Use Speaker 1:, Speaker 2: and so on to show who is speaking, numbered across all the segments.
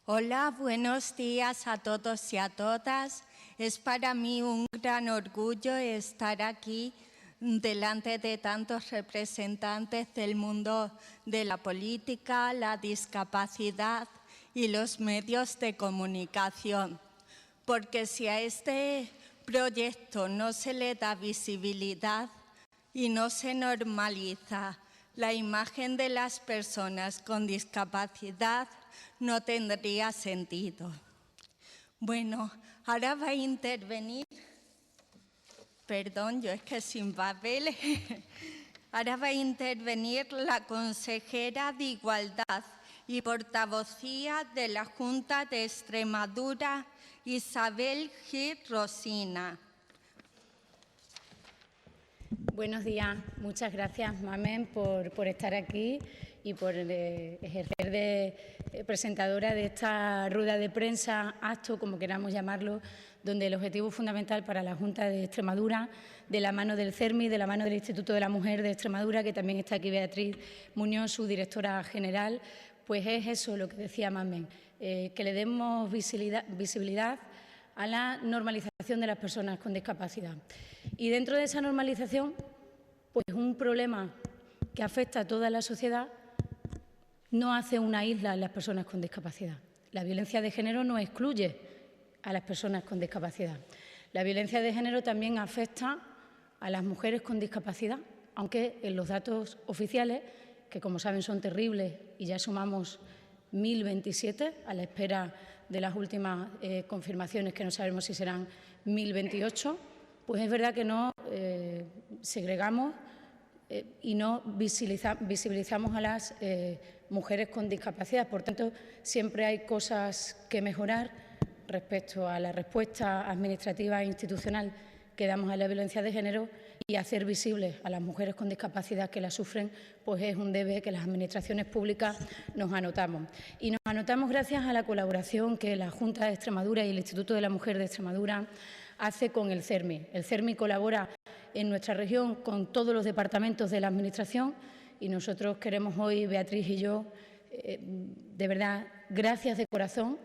Speaker 1: Hola, buenos días a todos y a todas. Es para mí un gran orgullo estar aquí delante de tantos representantes del mundo de la política, la discapacidad y los medios de comunicación. Porque si a este proyecto no se le da visibilidad y no se normaliza la imagen de las personas con discapacidad, no tendría sentido. Bueno, ahora va a intervenir, perdón, yo es que sin papeles, ahora va a intervenir la consejera de Igualdad y portavocía de la Junta de Extremadura, Isabel Gil Rosina.
Speaker 2: Buenos días, muchas gracias, Mamen, por estar aquí y por ejercer de presentadora de esta rueda de prensa, acto, como queramos llamarlo, donde el objetivo fundamental para la Junta de Extremadura, de la mano del CERMI, de la mano del Instituto de la Mujer de Extremadura, que también está aquí Beatriz Muñoz, su directora general, pues es eso lo que decía Mamen, que le demos visibilidad a la normalización de las personas con discapacidad. Y dentro de esa normalización, pues un problema que afecta a toda la sociedad no hace una isla en las personas con discapacidad. La violencia de género no excluye a las personas con discapacidad. La violencia de género también afecta a las mujeres con discapacidad, aunque en los datos oficiales, que como saben son terribles y ya sumamos 1.027 a la espera de las últimas confirmaciones, que no sabemos si serán 1.028, pues es verdad que no segregamos y no visibilizamos a las mujeres con discapacidad. Por tanto, siempre hay cosas que mejorar respecto a la respuesta administrativa e institucional que damos a la violencia de género, y hacer visibles a las mujeres con discapacidad que la sufren, pues es un deber que las administraciones públicas nos anotamos. Y nos anotamos gracias a la colaboración que la Junta de Extremadura y el Instituto de la Mujer de Extremadura hace con el CERMI. El CERMI colabora en nuestra región con todos los departamentos de la Administración y nosotros queremos hoy, Beatriz y yo, de verdad, gracias de corazón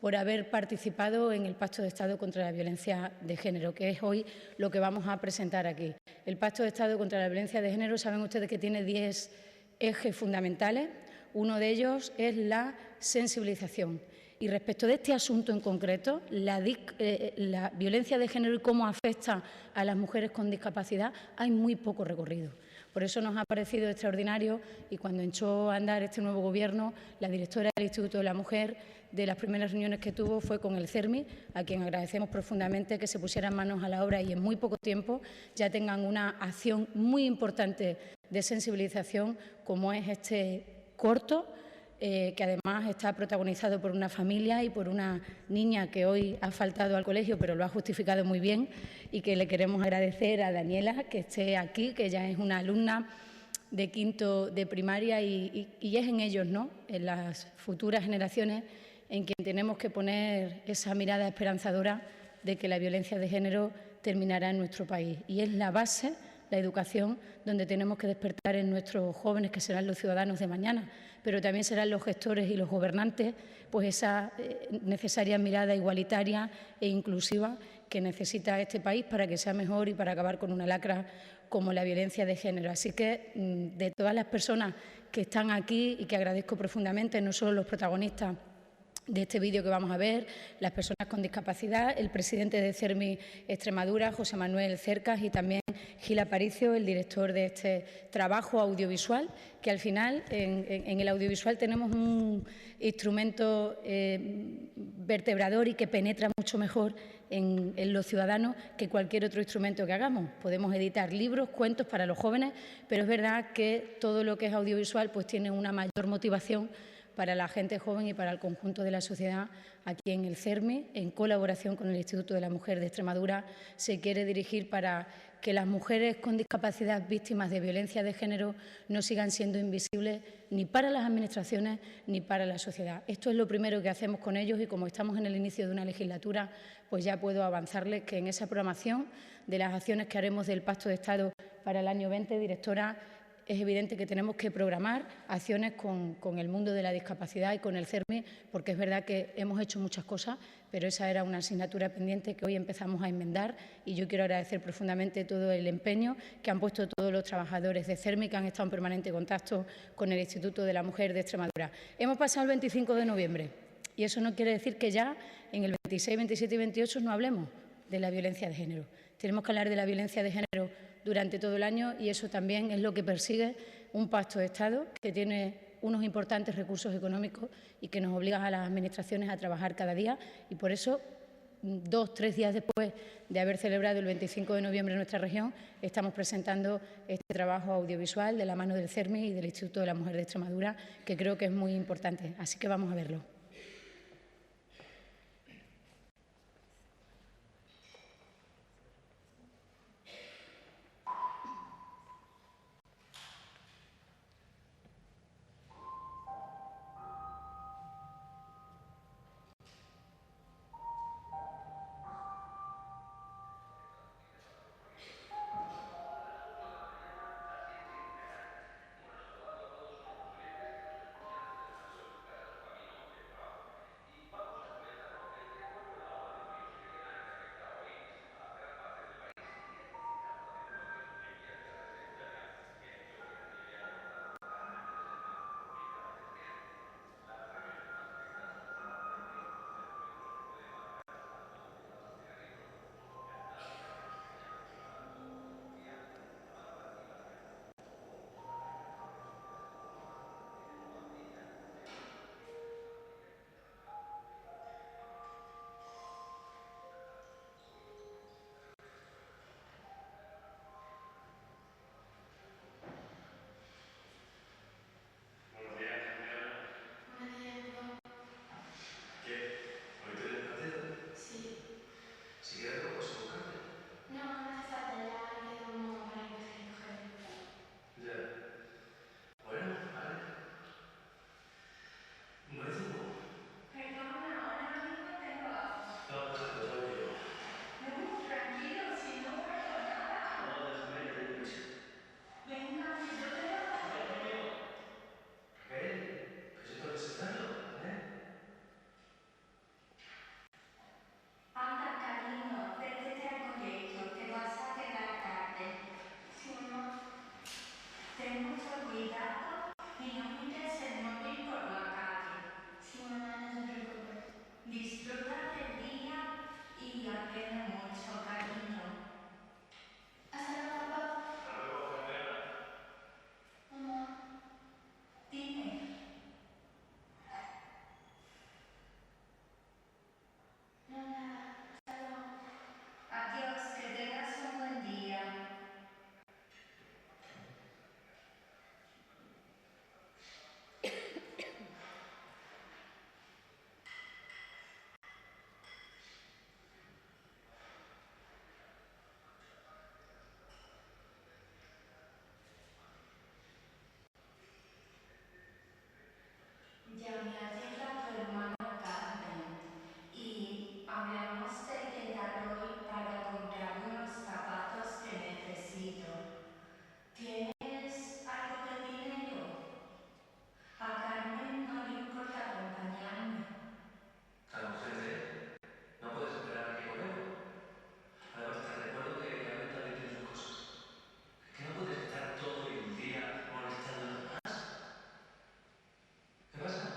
Speaker 2: por haber participado en el Pacto de Estado contra la Violencia de Género, que es hoy lo que vamos a presentar aquí. El Pacto de Estado contra la Violencia de Género, saben ustedes que tiene 10 ejes fundamentales. Uno de ellos es la sensibilización. Y respecto de este asunto en concreto, la violencia de género y cómo afecta a las mujeres con discapacidad, hay muy poco recorrido. Por eso nos ha parecido extraordinario, y cuando echó a andar este nuevo Gobierno, la directora del Instituto de la Mujer, de las primeras reuniones que tuvo fue con el CERMI, a quien agradecemos profundamente que se pusieran manos a la obra y en muy poco tiempo ya tengan una acción muy importante de sensibilización, como es este corto, que además está protagonizado por una familia y por una niña que hoy ha faltado al colegio, pero lo ha justificado muy bien, y que le queremos agradecer a Daniela que esté aquí, que ella es una alumna de quinto de primaria y es en ellos, ¿no?, en las futuras generaciones, en quien tenemos que poner esa mirada esperanzadora de que la violencia de género terminará en nuestro país. Y es la base, la educación, donde tenemos que despertar en nuestros jóvenes, que serán los ciudadanos de mañana, pero también serán los gestores y los gobernantes, pues esa necesaria mirada igualitaria e inclusiva que necesita este país para que sea mejor y para acabar con una lacra como la violencia de género. Así que, de todas las personas que están aquí y que agradezco profundamente, no solo los protagonistas de este vídeo que vamos a ver, las personas con discapacidad, el presidente de CERMI Extremadura, José Manuel Cercas, y también Gil Aparicio, el director de este trabajo audiovisual, que al final en el audiovisual tenemos un instrumento vertebrador y que penetra mucho mejor en los ciudadanos que cualquier otro instrumento que hagamos. Podemos editar libros, cuentos para los jóvenes, pero es verdad que todo lo que es audiovisual pues tiene una mayor motivación para la gente joven y para el conjunto de la sociedad. Aquí en el CERMI, en colaboración con el Instituto de la Mujer de Extremadura, se quiere dirigir para que las mujeres con discapacidad víctimas de violencia de género no sigan siendo invisibles ni para las administraciones ni para la sociedad. Esto es lo primero que hacemos con ellos, y como estamos en el inicio de una legislatura, pues ya puedo avanzarles que en esa programación de las acciones que haremos del Pacto de Estado para el año 20, directora, es evidente que tenemos que programar acciones con el mundo de la discapacidad y con el CERMI, porque es verdad que hemos hecho muchas cosas, pero esa era una asignatura pendiente que hoy empezamos a enmendar, y yo quiero agradecer profundamente todo el empeño que han puesto todos los trabajadores de CERMI, que han estado en permanente contacto con el Instituto de la Mujer de Extremadura. Hemos pasado el 25 de noviembre y eso no quiere decir que ya en el 26, 27 y 28 no hablemos de la violencia de género. Tenemos que hablar de la violencia de género durante todo el año, y eso también es lo que persigue un pacto de Estado que tiene unos importantes recursos económicos y que nos obliga a las administraciones a trabajar cada día. Y por eso, 2 o 3 días después de haber celebrado el 25 de noviembre en nuestra región, estamos presentando este trabajo audiovisual de la mano del CERMI y del Instituto de la Mujer de Extremadura, que creo que es muy importante. Así que vamos a verlo.
Speaker 3: Buenos días, campeona.
Speaker 4: Buenos días, papá.
Speaker 3: ¿Qué? ¿Hoy tienes partido?
Speaker 4: Sí.
Speaker 3: Si quieres luego paso a buscarte.
Speaker 4: No, no hace falta, ya queda uno para empezar a recogerlo.
Speaker 3: Ya. Bueno, vale. ¿No hay zumo?
Speaker 1: Perdona, ahora mismo te lo hago.
Speaker 3: No, déjalo, te hago yo.
Speaker 1: No, tranquilo, si no guardo nada.
Speaker 3: No, déjame, que tengo prisa.
Speaker 1: Venga, que yo te lo hago.
Speaker 3: No, no, no. Raquel, que yo tengo que hacerlo, ¿vale?
Speaker 1: Anda, cariño, vete al colegio, que vas a llegar tarde.
Speaker 4: Sí, mamá.
Speaker 1: Ten mucho cuidado y no mires el móvil por la calle.
Speaker 4: Sí, mamá, no te preocupes.
Speaker 1: Disfruta del día y aprende mucho, cariño.
Speaker 4: Hasta luego, papá.
Speaker 3: Hasta luego, campeona.
Speaker 4: Mamá.
Speaker 1: Dime,
Speaker 4: No, nada. Hasta luego.
Speaker 1: adiós, que tengas un buen día. Llamé ayer a tu hermana Carmen y hablamos de quedar hoy para comprar unos zapatos que necesito. ¿Tienes algo de dinero? A Carmen no le importa acompañarme.
Speaker 3: Tan urgente, ¿eh? No puedes esperar a que colguemos. Además, te recuerdo que Carmen también tiene sus cosas. Es que no puedes estar todo el día molestando a los demás. ¿Qué pasa?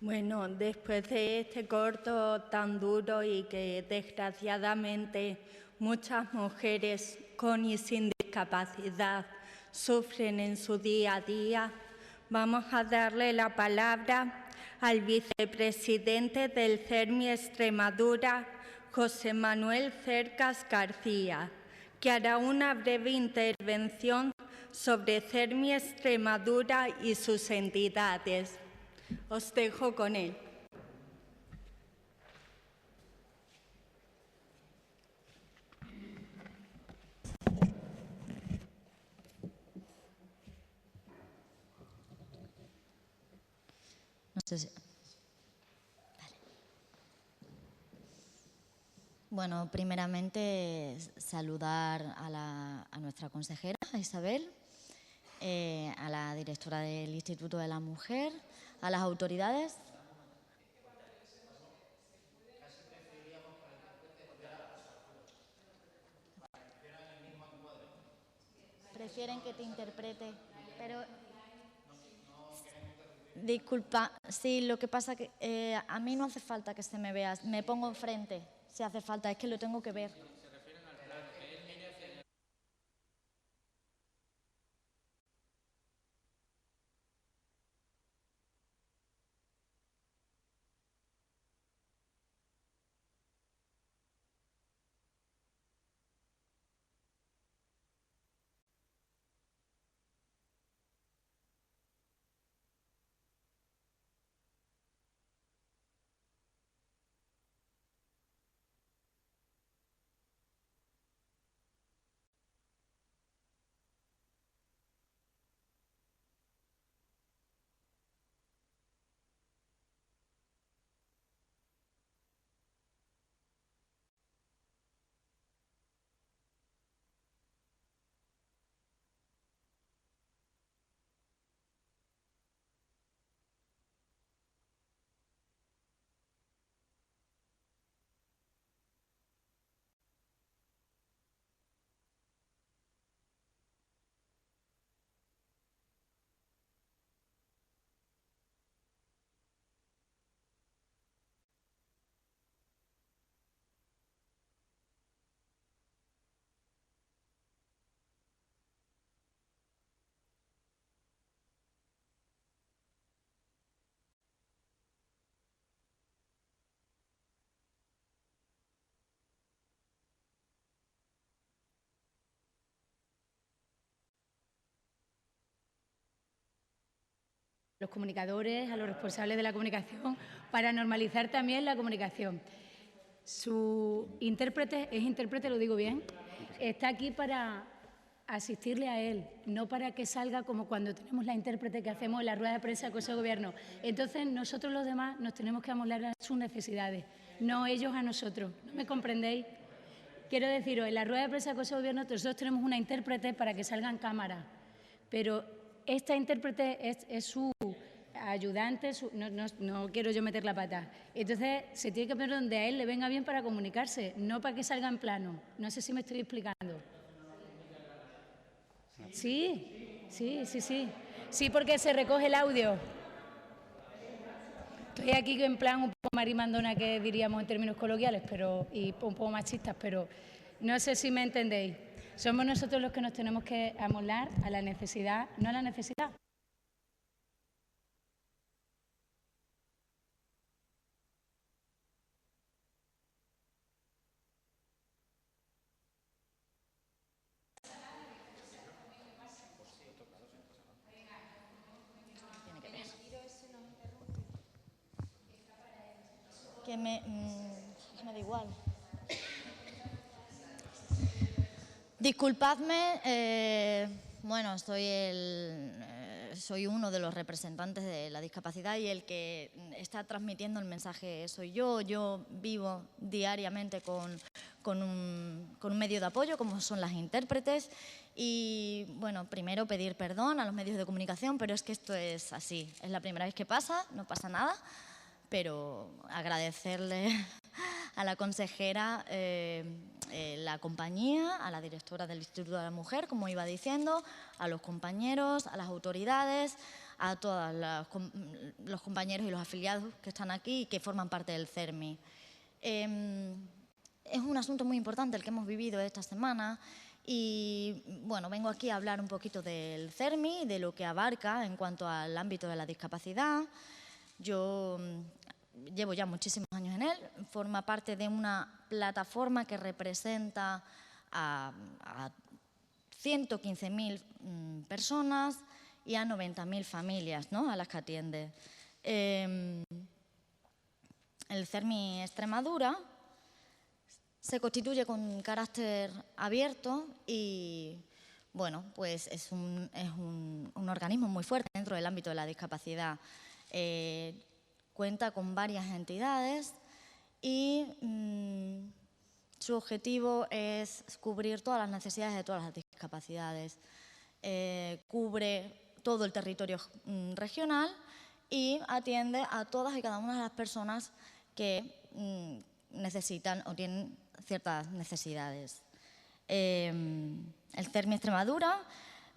Speaker 1: Bueno, después de este corto tan duro y que desgraciadamente muchas mujeres con y sin discapacidad sufren en su día a día, vamos a darle la palabra al vicepresidente del CERMI Extremadura, José Manuel Cercas García, que hará una breve intervención sobre CERMI Extremadura y sus entidades. Os dejo con él.
Speaker 5: No sé si... Vale. Bueno, primeramente saludar a nuestra consejera, a Isabel, a la directora del Instituto de la Mujer, a las autoridades. Prefieren que te interprete, pero... Disculpa, sí, lo que pasa que a mí no hace falta que se me vea, me pongo enfrente, si hace falta, es que lo tengo que ver.
Speaker 2: Los comunicadores, a los responsables de la comunicación, para normalizar también la comunicación. Su intérprete, es intérprete, lo digo bien, está aquí para asistirle a él, no para que salga como cuando tenemos la intérprete que hacemos en la rueda de prensa del Consejo de Gobierno. Entonces, nosotros los demás nos tenemos que amoldar a sus necesidades, no ellos a nosotros. ¿No me comprendéis? Quiero deciros, en la rueda de prensa del Consejo de Gobierno nosotros tenemos una intérprete para que salga en cámara, pero esta intérprete es su ayudante, no quiero yo meter la pata. Entonces, se tiene que poner donde a él le venga bien para comunicarse, no para que salga en plano. No sé si me estoy explicando. Sí. Sí, porque se recoge el audio. Estoy aquí en plan un poco marimandona, que diríamos en términos coloquiales, y un poco machistas, pero no sé si me entendéis. Somos nosotros los que nos tenemos que amoldar a la necesidad, no a la necesidad.
Speaker 5: Que me da igual. Disculpadme, bueno, soy uno de los representantes de la discapacidad y el que está transmitiendo el mensaje soy yo. Yo vivo diariamente con un medio de apoyo, como son las intérpretes. Y, bueno, primero pedir perdón a los medios de comunicación, pero es que esto es así. Es la primera vez que pasa, no pasa nada. Pero agradecerle a la consejera la compañía, a la directora del Instituto de la Mujer, como iba diciendo, a los compañeros, a las autoridades, a todos los compañeros y los afiliados que están aquí y que forman parte del CERMI. Es un asunto muy importante el que hemos vivido esta semana y, bueno, vengo aquí a hablar un poquito del CERMI, de lo que abarca en cuanto al ámbito de la discapacidad. Yo llevo ya muchísimos años en él, forma parte de una plataforma que representa a 115.000 personas y a 90.000 familias, ¿no?, a las que atiende. El CERMI Extremadura se constituye con carácter abierto y, bueno, pues es un organismo muy fuerte dentro del ámbito de la discapacidad. Cuenta con varias entidades y su objetivo es cubrir todas las necesidades de todas las discapacidades. Cubre todo el territorio regional y atiende a todas y cada una de las personas que necesitan o tienen ciertas necesidades. El CERMI Extremadura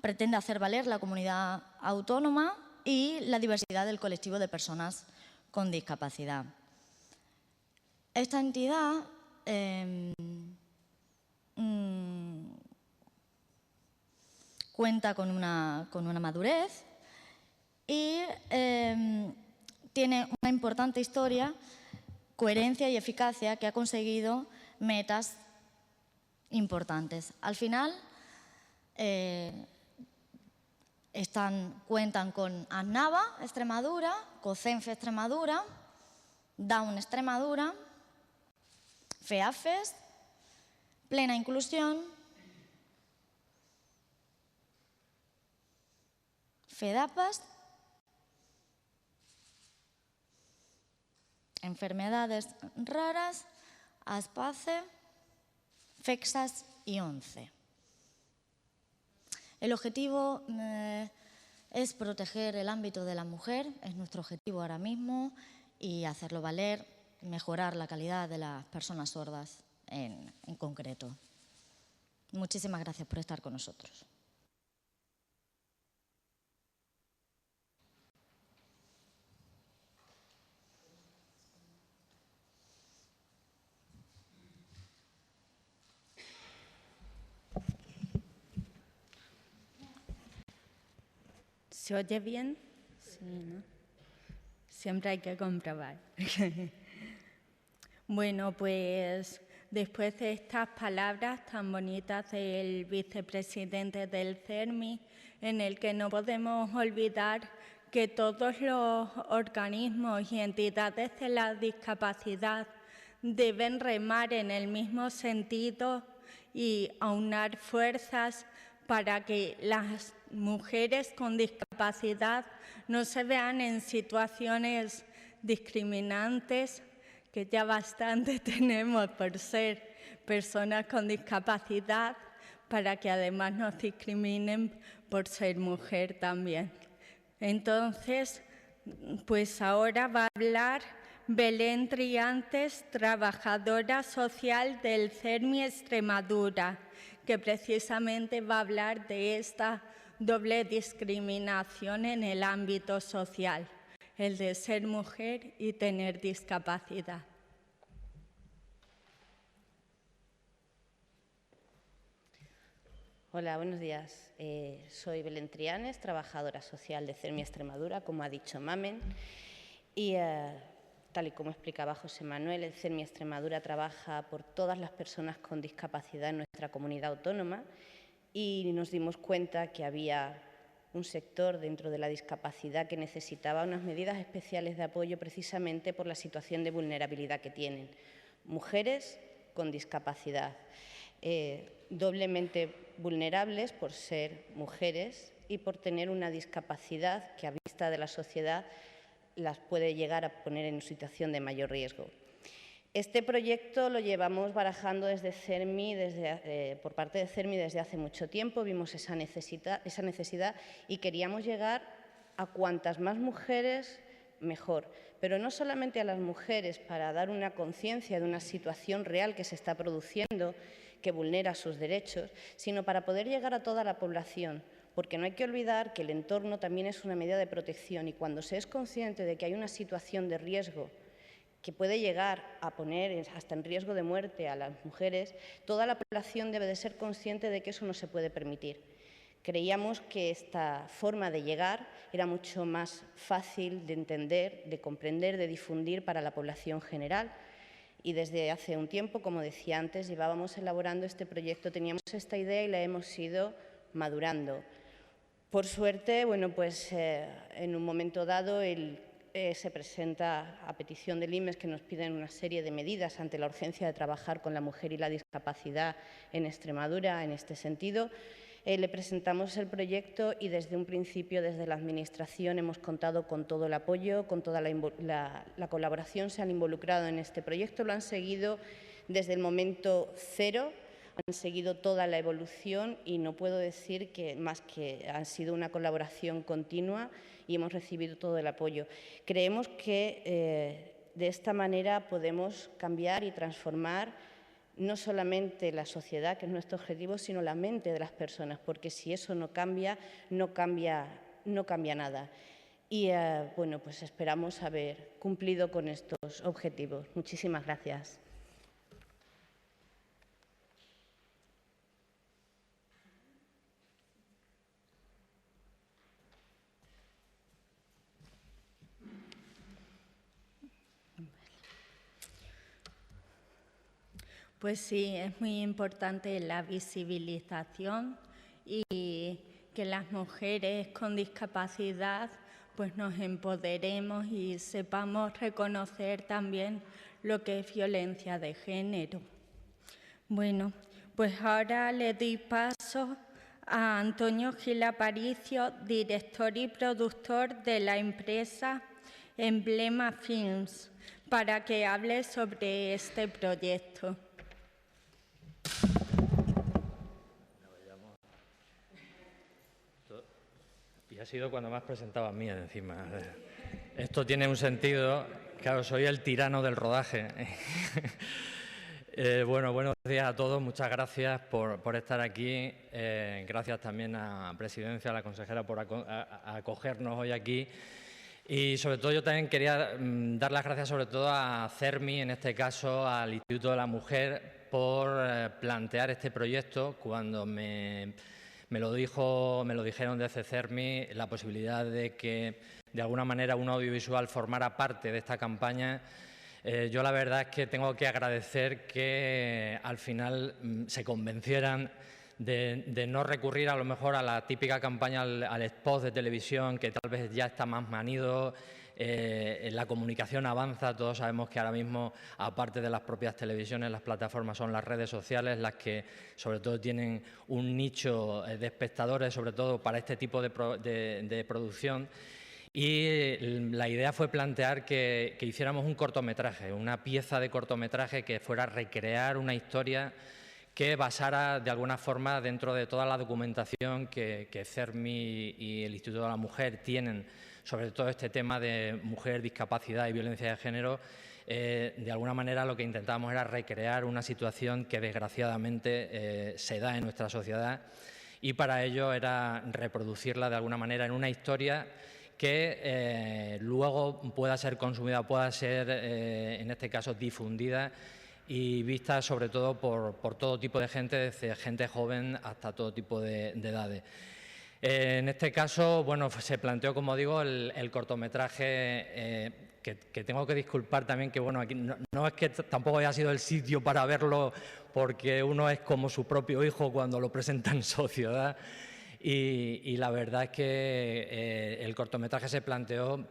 Speaker 5: pretende hacer valer la comunidad autónoma y la diversidad del colectivo de personas con discapacidad. Esta entidad cuenta con una madurez y tiene una importante historia, coherencia y eficacia que ha conseguido metas importantes. Al final, cuentan con ANAVA Extremadura, COCENFE Extremadura, Down Extremadura, FEAFES, Plena Inclusión, FEDAPAS, Enfermedades Raras, ASPACE, FEXAS y ONCE. El objetivo es proteger el ámbito de la mujer, es nuestro objetivo ahora mismo, y hacerlo valer, mejorar la calidad de las personas sordas en concreto. Muchísimas gracias por estar con nosotros.
Speaker 1: ¿Se oye bien? Sí, ¿no? Siempre hay que comprobar. Bueno, pues después de estas palabras tan bonitas del vicepresidente del CERMI, en el que no podemos olvidar que todos los organismos y entidades de la discapacidad deben remar en el mismo sentido y aunar fuerzas para que las mujeres con discapacidad no se vean en situaciones discriminantes, que ya bastante tenemos por ser personas con discapacidad, para que además nos discriminen por ser mujer también. Entonces, pues ahora va a hablar Belén Triantes, trabajadora social del CERMI Extremadura, que precisamente va a hablar de esta doble discriminación en el ámbito social, el de ser mujer y tener discapacidad.
Speaker 6: Hola, buenos días. Soy Belén Trianes, trabajadora social de CERMI Extremadura, como ha dicho Mamen, y tal y como explicaba José Manuel, el CERMI Extremadura trabaja por todas las personas con discapacidad en nuestra comunidad autónoma y nos dimos cuenta que había un sector dentro de la discapacidad que necesitaba unas medidas especiales de apoyo precisamente por la situación de vulnerabilidad que tienen. Mujeres con discapacidad, doblemente vulnerables por ser mujeres y por tener una discapacidad que a vista de la sociedad las puede llegar a poner en situación de mayor riesgo. Este proyecto lo llevamos barajando desde CERMI, por parte de CERMI desde hace mucho tiempo. Vimos esa necesidad y queríamos llegar a cuantas más mujeres mejor, pero no solamente a las mujeres para dar una conciencia de una situación real que se está produciendo, que vulnera sus derechos, sino para poder llegar a toda la población, porque no hay que olvidar que el entorno también es una medida de protección y cuando se es consciente de que hay una situación de riesgo que puede llegar a poner hasta en riesgo de muerte a las mujeres, toda la población debe de ser consciente de que eso no se puede permitir. Creíamos que esta forma de llegar era mucho más fácil de entender, de comprender, de difundir para la población general. Y desde hace un tiempo, como decía antes, llevábamos elaborando este proyecto, teníamos esta idea y la hemos ido madurando. Por suerte, bueno, pues en un momento dado se presenta a petición del IMES que nos piden una serie de medidas ante la urgencia de trabajar con la mujer y la discapacidad en Extremadura en este sentido. Le presentamos el proyecto y desde un principio, desde la Administración, hemos contado con todo el apoyo, con toda la colaboración, se han involucrado en este proyecto, lo han seguido desde el momento cero, han seguido toda la evolución y no puedo decir que más que ha sido una colaboración continua y hemos recibido todo el apoyo. Creemos que de esta manera podemos cambiar y transformar no solamente la sociedad, que es nuestro objetivo, sino la mente de las personas, porque si eso no cambia, no cambia nada. Y bueno, pues esperamos haber cumplido con estos objetivos. Muchísimas gracias.
Speaker 1: Pues sí, es muy importante la visibilización y que las mujeres con discapacidad pues nos empoderemos y sepamos reconocer también lo que es violencia de género. Bueno, pues ahora le doy paso a Antonio Gil Aparicio, director y productor de la empresa Emblema Films, para que hable sobre este proyecto.
Speaker 7: Y ha sido cuando me has presentado a mí encima. Esto tiene un sentido. Claro, soy el tirano del rodaje. Bueno, buenos días a todos. Muchas gracias por estar aquí. Gracias también a la Presidencia, a la consejera por acogernos hoy aquí. Y sobre todo yo también quería dar las gracias sobre todo a CERMI, en este caso al Instituto de la Mujer, por plantear este proyecto cuando me lo dijeron desde CERMI, la posibilidad de que de alguna manera un audiovisual formara parte de esta campaña. Yo la verdad es que tengo que agradecer que al final se convencieran de no recurrir a lo mejor a la típica campaña, al spot de televisión, que tal vez ya está más manido. La comunicación avanza, todos sabemos que ahora mismo, aparte de las propias televisiones, las plataformas son las redes sociales las que sobre todo tienen un nicho de espectadores, sobre todo para este tipo de producción. Y la idea fue plantear que hiciéramos un cortometraje, una pieza de cortometraje que fuera a recrear una historia que basara de alguna forma dentro de toda la documentación que CERMI y el Instituto de la Mujer tienen sobre todo este tema de mujer, discapacidad y violencia de género. De alguna manera lo que intentábamos era recrear una situación que desgraciadamente se da en nuestra sociedad y para ello era reproducirla de alguna manera en una historia que luego pueda ser consumida, pueda ser en este caso difundida y vista sobre todo por todo tipo de gente, desde gente joven hasta todo tipo de edades. En este caso, bueno, se planteó, como digo, el cortometraje, que tengo que disculpar también que, bueno, aquí no es que tampoco haya sido el sitio para verlo, porque uno es como su propio hijo cuando lo presenta en sociedad. Y la verdad es que el cortometraje se planteó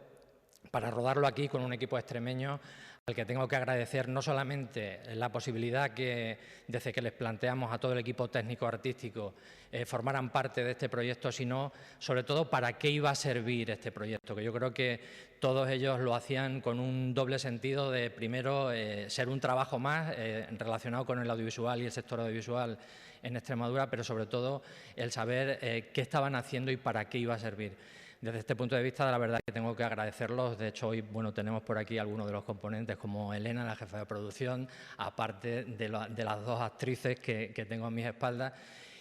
Speaker 7: para rodarlo aquí con un equipo extremeño al que tengo que agradecer no solamente la posibilidad que desde que les planteamos a todo el equipo técnico-artístico formaran parte de este proyecto, sino sobre todo para qué iba a servir este proyecto, que yo creo que todos ellos lo hacían con un doble sentido de, primero, ser un trabajo más relacionado con el audiovisual y el sector audiovisual en Extremadura, pero sobre todo el saber qué estaban haciendo y para qué iba a servir. Desde este punto de vista, la verdad que tengo que agradecerlos. De hecho, hoy tenemos por aquí algunos de los componentes, como Elena, la jefa de producción, aparte de las dos actrices que tengo a mis espaldas.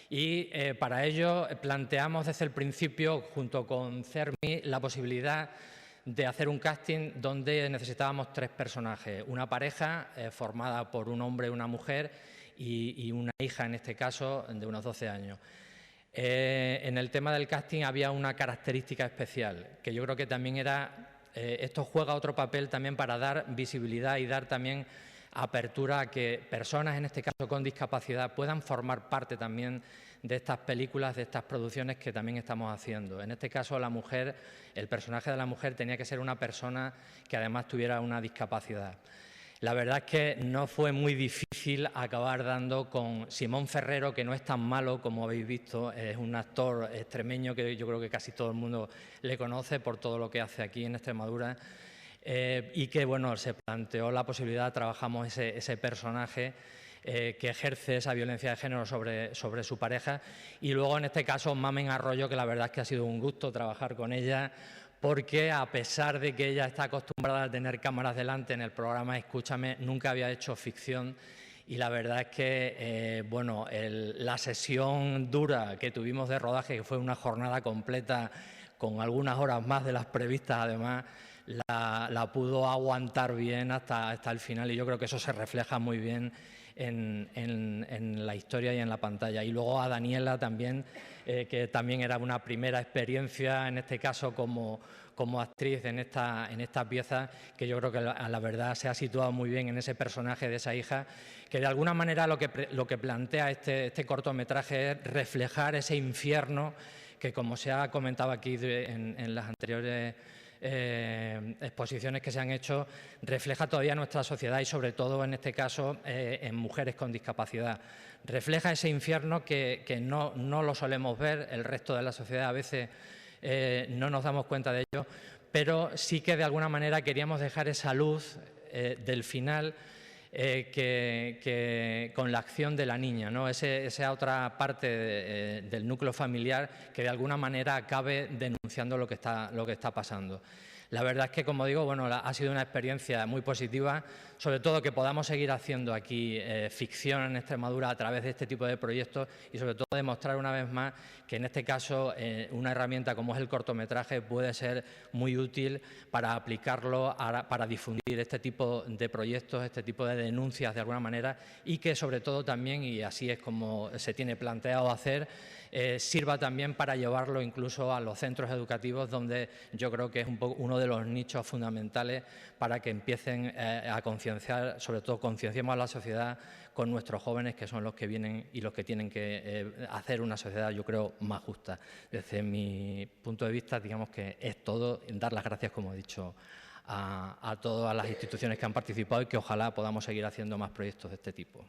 Speaker 7: Y para ello planteamos desde el principio, junto con CERMI, la posibilidad de hacer un casting donde necesitábamos 3 personajes, una pareja formada por un hombre y una mujer y una hija, en este caso, de unos 12 años. En el tema del casting había una característica especial, que yo creo que también era, esto juega otro papel también para dar visibilidad y dar también apertura a que personas, en este caso con discapacidad, puedan formar parte también de estas películas, de estas producciones que también estamos haciendo. En este caso, la mujer, el personaje de la mujer tenía que ser una persona que además tuviera una discapacidad. La verdad es que no fue muy difícil acabar dando con Simón Ferrero, que no es tan malo como habéis visto, es un actor extremeño que yo creo que casi todo el mundo le conoce por todo lo que hace aquí en Extremadura. Y que, bueno, se planteó la posibilidad, trabajamos ese personaje que ejerce esa violencia de género sobre su pareja. Y luego, en este caso, Mamen Arroyo, que la verdad es que ha sido un gusto trabajar con ella, porque a pesar de que ella está acostumbrada a tener cámaras delante en el programa Escúchame, nunca había hecho ficción. Y la verdad es que, bueno, la sesión dura que tuvimos de rodaje, que fue una jornada completa con algunas horas más de las previstas, además, la pudo aguantar bien hasta el final, y yo creo que eso se refleja muy bien en la historia y en la pantalla. Y luego a Daniela también, que también era una primera experiencia, en este caso como actriz en esta pieza, que yo creo que la verdad se ha situado muy bien en ese personaje de esa hija, que de alguna manera lo que plantea este cortometraje es reflejar ese infierno que, como se ha comentado aquí en las anteriores exposiciones que se han hecho, refleja todavía nuestra sociedad y, sobre todo, en este caso, en mujeres con discapacidad. Refleja ese infierno que no lo solemos ver, el resto de la sociedad a veces no nos damos cuenta de ello, pero sí que de alguna manera queríamos dejar esa luz del final, que con la acción de la niña, ¿no? Esa otra parte del núcleo familiar que de alguna manera acabe denunciando lo que está pasando. La verdad es que, como digo, bueno, ha sido una experiencia muy positiva, sobre todo que podamos seguir haciendo aquí ficción en Extremadura a través de este tipo de proyectos, y sobre todo demostrar una vez más que, en este caso, una herramienta como es el cortometraje puede ser muy útil para aplicarlo, para difundir este tipo de proyectos, este tipo de denuncias de alguna manera, y que, sobre todo, también, y así es como se tiene planteado hacer, sirva también para llevarlo incluso a los centros educativos, donde yo creo que es uno de los nichos fundamentales para que empiecen a concienciar, sobre todo concienciemos a la sociedad con nuestros jóvenes, que son los que vienen y los que tienen que hacer una sociedad, yo creo, más justa. Desde mi punto de vista, digamos que es todo. Dar las gracias, como he dicho, a todas las instituciones que han participado, y que ojalá podamos seguir haciendo más proyectos de este tipo.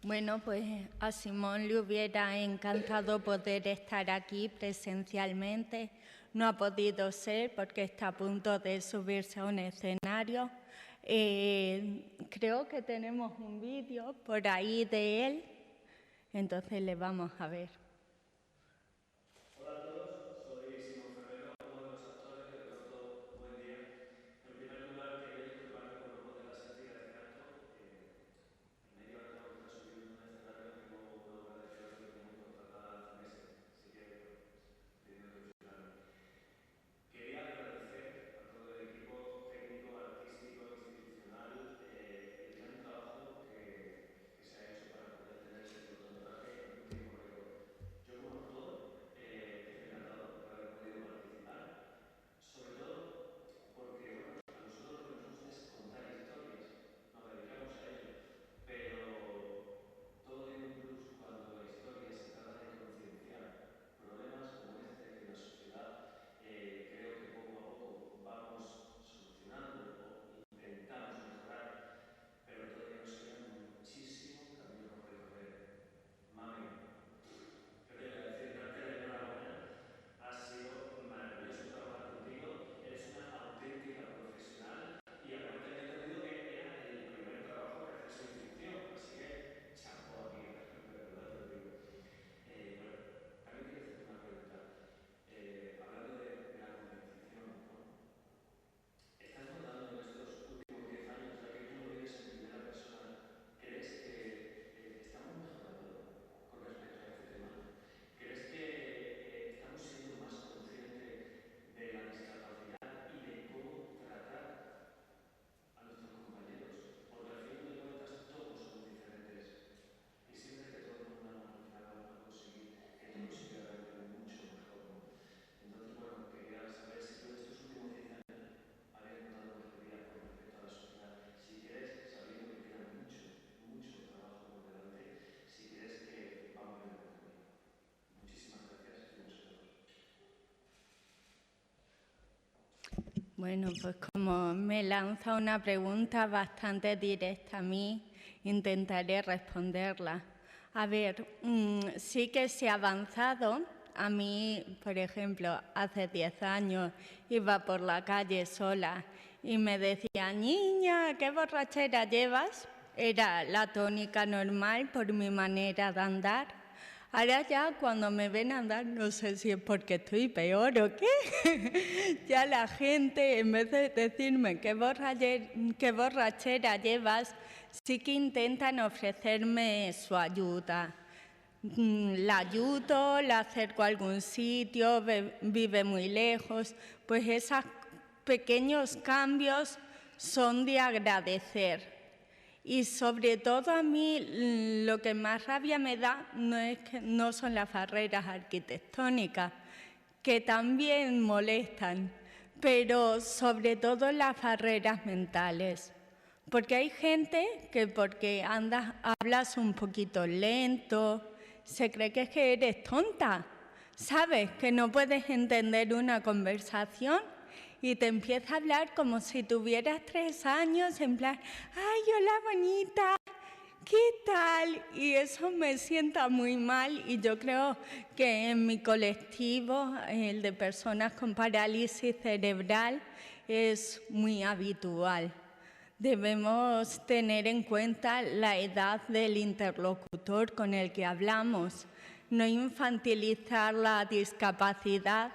Speaker 1: Bueno, pues a Simón le hubiera encantado poder estar aquí presencialmente. No ha podido ser porque está a punto de subirse a un escenario. Creo que tenemos un vídeo por ahí de él, entonces le vamos a ver.
Speaker 8: Hola a todos, soy Simón Ferrero, uno de los actores del corto Buen Día. En primer lugar, quería disculparme por no poder asistir a este acto. En medio acabo de estar subiendo un escenario, tengo una obra de teatro que tenemos contratada hace meses, así que, bueno, pidiendo que disculparme. Quería agradecer a todo el equipo técnico, artístico, institucional, el gran trabajo que se ha hecho para poder tener este cortometraje en un tiempo récord.
Speaker 1: Bueno, pues como me lanza una pregunta bastante directa a mí, intentaré responderla. A ver, sí que se ha avanzado. A mí, por ejemplo, hace 10 años iba por la calle sola y me decía, niña, ¿qué borrachera llevas? Era la tónica normal por mi manera de andar. Ahora ya cuando me ven andar, no sé si es porque estoy peor o qué, ya la gente, en vez de decirme qué borrachera llevas, sí que intentan ofrecerme su ayuda. La ayudo, la acerco a algún sitio, vive muy lejos, pues esos pequeños cambios son de agradecer. Y sobre todo a mí lo que más rabia me da no son las barreras arquitectónicas, que también molestan, pero sobre todo las barreras mentales. Porque hay gente que porque hablas un poquito lento, se cree que es que eres tonta, ¿sabes? Que no puedes entender una conversación y te empieza a hablar como si tuvieras 3 años, en plan, ¡ay, hola bonita! ¿Qué tal? Y eso me sienta muy mal y yo creo que en mi colectivo, el de personas con parálisis cerebral, es muy habitual. Debemos tener en cuenta la edad del interlocutor con el que hablamos, no infantilizar la discapacidad,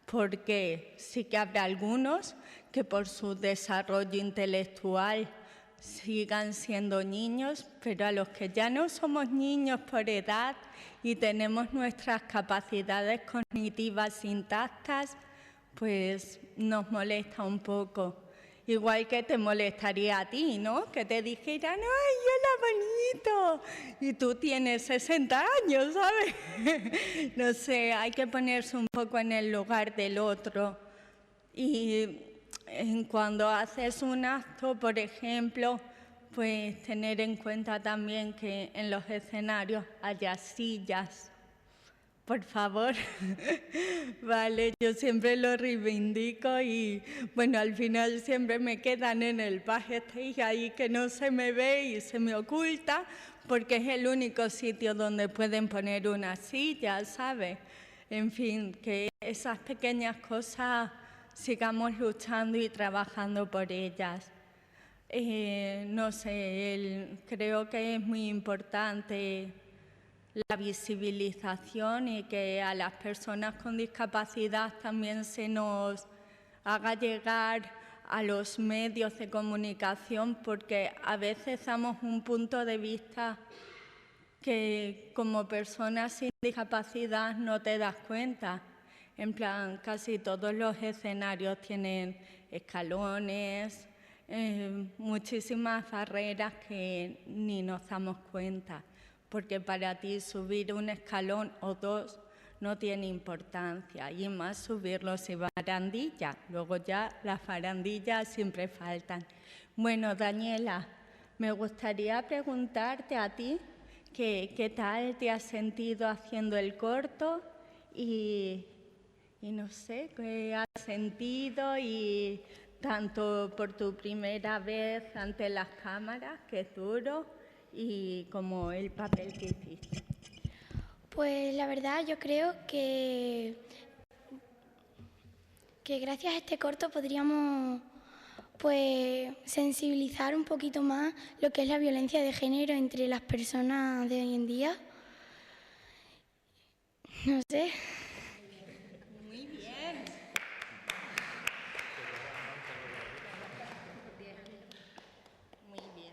Speaker 1: porque sí que habrá algunos que por su desarrollo intelectual sigan siendo niños, pero a los que ya no somos niños por edad y tenemos nuestras capacidades cognitivas intactas, pues nos molesta un poco. Igual que te molestaría a ti, ¿no? Que te dijeran, ¡ay, hola, bonito! Y tú tienes 60 años, ¿sabes? No sé, hay que ponerse un poco en el lugar del otro. Y cuando haces un acto, por ejemplo, pues tener en cuenta también que en los escenarios haya sillas. Por favor, vale, yo siempre lo reivindico y bueno, al final siempre me quedan en el backstage ahí que no se me ve y se me oculta porque es el único sitio donde pueden poner una silla, ¿sabes? En fin, que esas pequeñas cosas sigamos luchando y trabajando por ellas. No sé, creo que es muy importante la visibilización y que a las personas con discapacidad también se nos haga llegar a los medios de comunicación, porque a veces damos un punto de vista que como personas sin discapacidad no te das cuenta. En plan, casi todos los escenarios tienen escalones, muchísimas barreras que ni nos damos cuenta, porque para ti subir un escalón o 2 no tiene importancia, y más subirlo sin barandilla. Luego ya las barandillas siempre faltan. Bueno, Daniela, me gustaría preguntarte a ti qué tal te has sentido haciendo el corto y no sé, qué has sentido y tanto por tu primera vez ante las cámaras, que es duro, y como el papel que hiciste.
Speaker 4: Pues la verdad yo creo que gracias a este corto podríamos pues sensibilizar un poquito más lo que es la violencia de género entre las personas de hoy en día. No sé.
Speaker 1: Muy bien. Muy bien.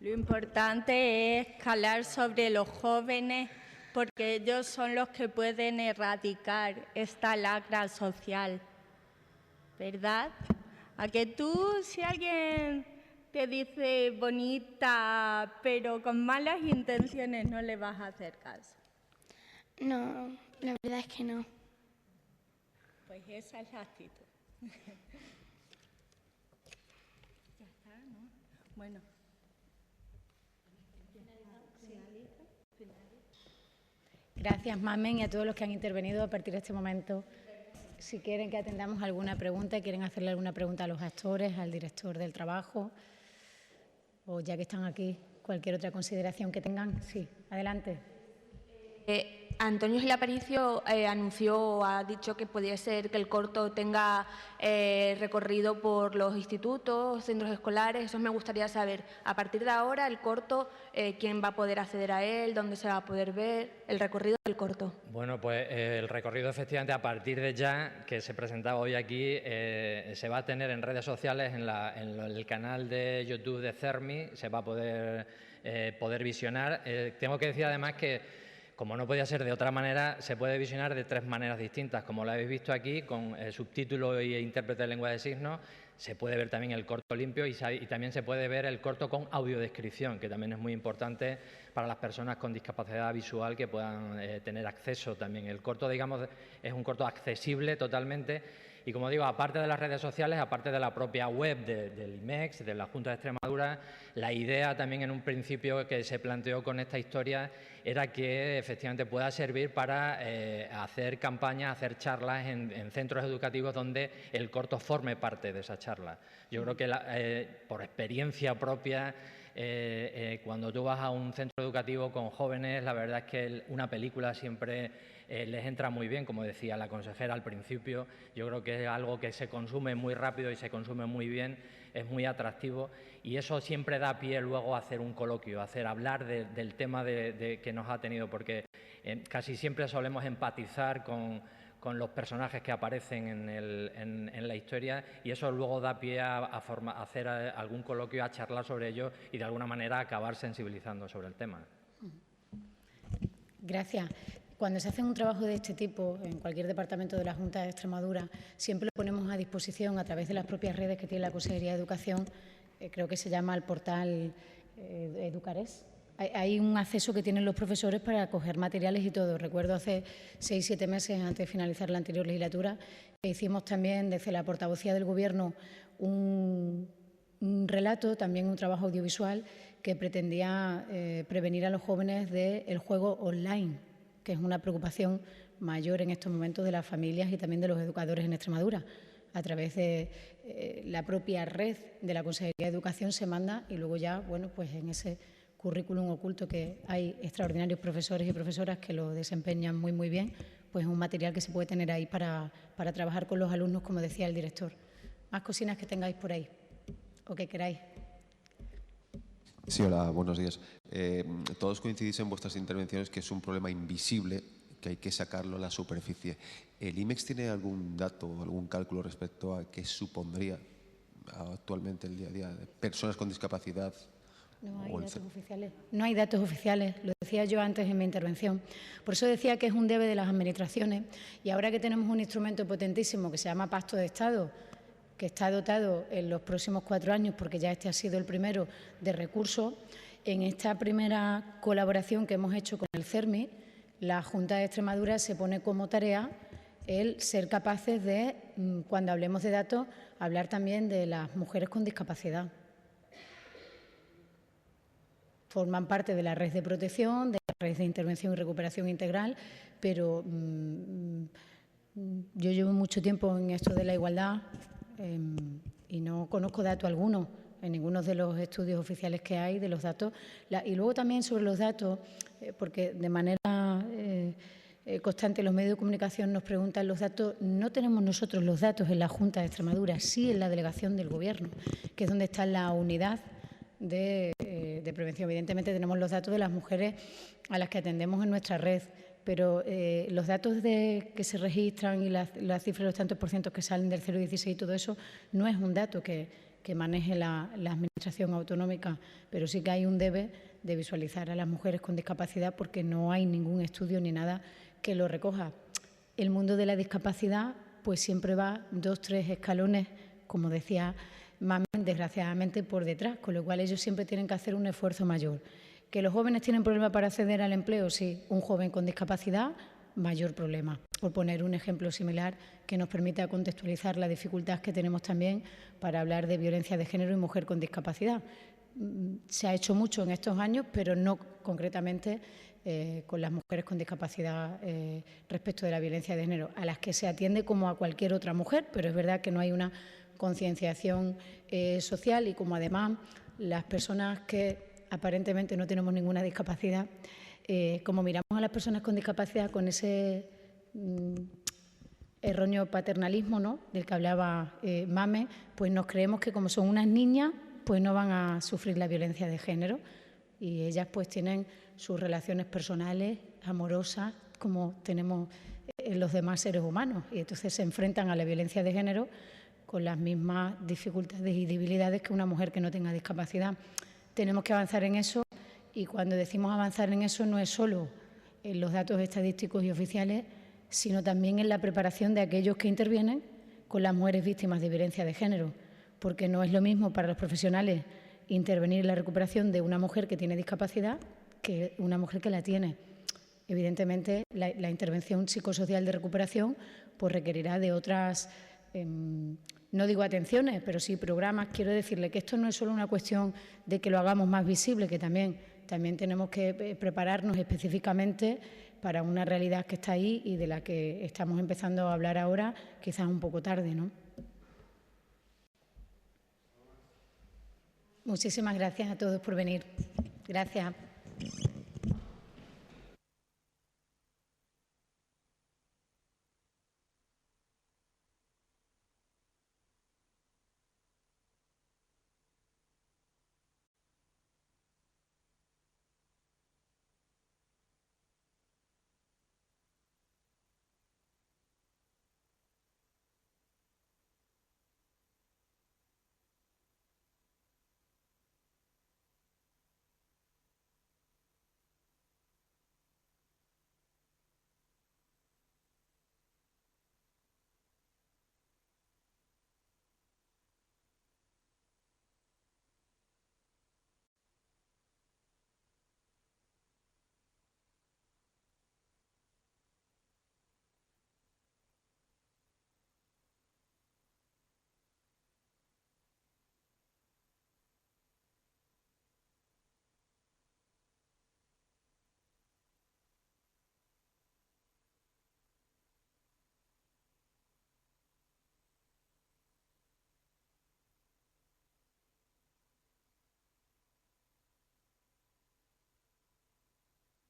Speaker 1: Lo importante es calar sobre los jóvenes, porque ellos son los que pueden erradicar esta lacra social, ¿verdad? A que tú, si alguien te dice bonita, pero con malas intenciones, no le vas a hacer caso.
Speaker 4: No, la verdad es que no.
Speaker 1: Pues esa es la actitud. Ya está, ¿no? Bueno.
Speaker 2: Gracias, Mamen, y a todos los que han intervenido a partir de este momento. si quieren que atendamos alguna pregunta, quieren hacerle alguna pregunta a los actores, al director del trabajo, o ya que están aquí, cualquier otra consideración que tengan. Sí, adelante.
Speaker 9: Antonio Gil Aparicio anunció, ha dicho que podría ser que el corto tenga recorrido por los institutos, centros escolares. Eso me gustaría saber. A partir de ahora, el corto, ¿quién va a poder acceder a él? ¿Dónde se va a poder ver el recorrido del corto?
Speaker 7: Bueno, pues el recorrido efectivamente a partir de ya, que se presentaba hoy aquí, se va a tener en redes sociales, en el canal de YouTube de CERMI, se va a poder visionar. Tengo que decir además que, como no podía ser de otra manera, se puede visionar de 3 maneras distintas. Como lo habéis visto aquí, con subtítulo y intérprete de lengua de signos, se puede ver también el corto limpio y también se puede ver el corto con audiodescripción, que también es muy importante para las personas con discapacidad visual que puedan tener acceso también. El corto, digamos, es un corto accesible totalmente. Y como digo, aparte de las redes sociales, aparte de la propia web del IMEX, de la Junta de Extremadura, la idea también en un principio que se planteó con esta historia era que efectivamente pueda servir para hacer campañas, hacer charlas en centros educativos donde el corto forme parte de esa charla. Yo creo que por experiencia propia, cuando tú vas a un centro educativo con jóvenes, la verdad es que una película siempre les entra muy bien, como decía la consejera al principio. Yo creo que es algo que se consume muy rápido y se consume muy bien, es muy atractivo y eso siempre da pie luego a hacer un coloquio, a hablar del tema que nos ha tenido, porque casi siempre solemos empatizar con los personajes que aparecen en la historia y eso luego da pie a hacer algún coloquio, a charlar sobre ello y de alguna manera acabar sensibilizando sobre el tema.
Speaker 2: Gracias. Cuando se hace un trabajo de este tipo en cualquier departamento de la Junta de Extremadura, siempre lo ponemos a disposición a través de las propias redes que tiene la Consejería de Educación, creo que se llama el portal Educares. Hay un acceso que tienen los profesores para coger materiales y todo. Recuerdo hace 6 o 7 meses, antes de finalizar la anterior legislatura, que hicimos también desde la portavocía del Gobierno un relato, también un trabajo audiovisual que pretendía prevenir a los jóvenes del juego online, que es una preocupación mayor en estos momentos de las familias y también de los educadores en Extremadura. A través de la propia red de la Consejería de Educación se manda y luego ya, bueno, pues en ese currículum oculto que hay extraordinarios profesores y profesoras que lo desempeñan muy, muy bien, pues es un material que se puede tener ahí para trabajar con los alumnos, como decía el director. Más cocinas que tengáis por ahí o que queráis.
Speaker 10: Sí, hola, buenos días. Todos coincidís en vuestras intervenciones que es un problema invisible, que hay que sacarlo a la superficie. ¿El IMEX tiene algún dato o algún cálculo respecto a qué supondría actualmente el día a día de personas con discapacidad?
Speaker 2: No hay datos oficiales. No hay datos oficiales, lo decía yo antes en mi intervención. Por eso decía que es un debe de las administraciones y ahora que tenemos un instrumento potentísimo que se llama Pacto de Estado, que está dotado en los próximos 4 años, porque ya este ha sido el primero, de recursos, en esta primera colaboración que hemos hecho con el CERMI, la Junta de Extremadura se pone como tarea el ser capaces de, cuando hablemos de datos, hablar también de las mujeres con discapacidad. Forman parte de la red de protección, de la red de intervención y recuperación integral, pero yo llevo mucho tiempo en esto de la igualdad y no conozco dato alguno en ninguno de los estudios oficiales que hay de los datos. Y luego también sobre los datos, porque de manera constante los medios de comunicación nos preguntan los datos. No tenemos nosotros los datos en la Junta de Extremadura, sí en la delegación del Gobierno, que es donde está la unidad de prevención. Evidentemente tenemos los datos de las mujeres a las que atendemos en nuestra red, pero los datos que se registran y las cifras de los tantos por cientos que salen del 0,16 y todo eso no es un dato que maneje la Administración autonómica, pero sí que hay un debe de visualizar a las mujeres con discapacidad porque no hay ningún estudio ni nada que lo recoja. El mundo de la discapacidad pues siempre va 2 o 3 escalones, como decía Mamen, desgraciadamente por detrás, con lo cual ellos siempre tienen que hacer un esfuerzo mayor. ¿Que los jóvenes tienen problema para acceder al empleo? Sí, un joven con discapacidad, mayor problema. Por poner un ejemplo similar que nos permita contextualizar la dificultad que tenemos también para hablar de violencia de género y mujer con discapacidad. Se ha hecho mucho en estos años, pero no concretamente con las mujeres con discapacidad respecto de la violencia de género, a las que se atiende como a cualquier otra mujer, pero es verdad que no hay una concienciación social y como además las personas que aparentemente no tenemos ninguna discapacidad, como miramos a las personas con discapacidad con ese erróneo paternalismo, ¿no?, del que hablaba Mame, pues nos creemos que como son unas niñas, pues no van a sufrir la violencia de género y ellas pues tienen sus relaciones personales, amorosas, como tenemos los demás seres humanos y entonces se enfrentan a la violencia de género con las mismas dificultades y debilidades que una mujer que no tenga discapacidad. Tenemos que avanzar en eso y cuando decimos avanzar en eso no es solo en los datos estadísticos y oficiales, sino también en la preparación de aquellos que intervienen con las mujeres víctimas de violencia de género, porque no es lo mismo para los profesionales intervenir en la recuperación de una mujer que tiene discapacidad que una mujer que la tiene. Evidentemente, la intervención psicosocial de recuperación pues requerirá de otras, no digo atenciones, pero sí programas. Quiero decirle que esto no es solo una cuestión de que lo hagamos más visible, que también tenemos que prepararnos específicamente para una realidad que está ahí y de la que estamos empezando a hablar ahora, quizás un poco tarde, ¿no? Muchísimas gracias a todos por venir. Gracias.